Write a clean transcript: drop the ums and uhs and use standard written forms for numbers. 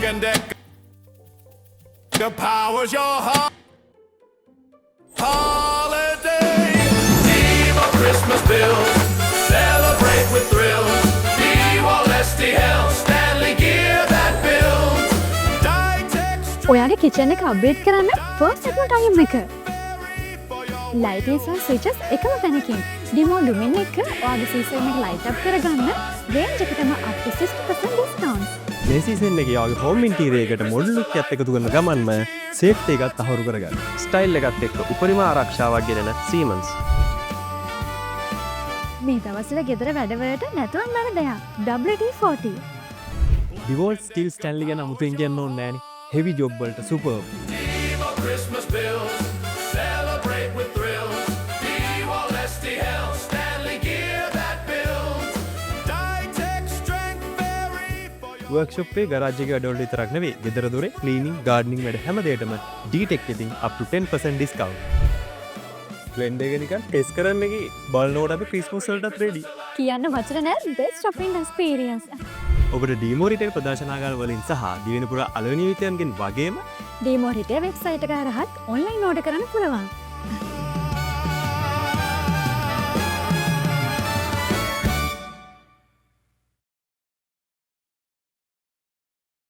and Decker powers your heart. Holiday, Devo Christmas bills, celebrate with thrills. Devo Leslie Hell, Stanley gear that builds. Ditech ඔයාගේ kitchen එක upgrade කරන්න perfect time එක. ලයිටිංස් and switches එකම තැනකින්. Demo ලුමින් එක ඔයාගේ season එක light up කරගන්න රේන්ජ් එකටම up to 60% discount. මේ සීසන් එකේ යාගේ හෝම් ඉන්ටීරියර් එකට මොඩල් ලුක් එකත් එකතු කරන ගමන්ම සේෆ්ටි එකත් අහුරු කරගන්න. ස්ටයිල් එකත් එක්ක උපරිම ආරක්ෂාවක් ගෙනෙන සීමන්ස්. මේ දවස්වල ගෙදර වැඩවලට නැතුවම බැර දෙයක්. WD-40. ඩිවෝල්ට් ස්ටිල් ස්ටැන්ලි ගැන අමුතුවෙන් කියන්න ඕනේ නෑනේ. හෙවි ජොබ් වලට superb. Devo Christmas bills, celebrate with thrills. Devo Leslie Hell, Stanley gear that builds. Ditech strength vary for your workshop එකේ ගරාජ් එකේ වැඩවලට විතරක් නෙවෙයි ගෙදර දොරේ ක්ලීනින් ගාඩනින් වැඩ හැම දෙයකටම D-Tech එකකින් up to 10% discount. බ්ලෙන්ඩ් එක නිකන් ටෙස්ට් කරන්න ගියේ බලනකොට අපි ක්‍රිස්මස් වලටත් රෙඩි. කියන්න වචන නෑ best shopping experience. ඔබට ඩීමෝ රිටේල් ප්‍රදර්ශනාගාර වලින් සහ දිවෙනපුර අලවැනි විතයන්ගෙන් වගේම ඩීමෝ රිටේල් වෙබ්සයිට් එක හරහත් ඔන්ලයින් ඕඩර් කරන්න පුළුවන්.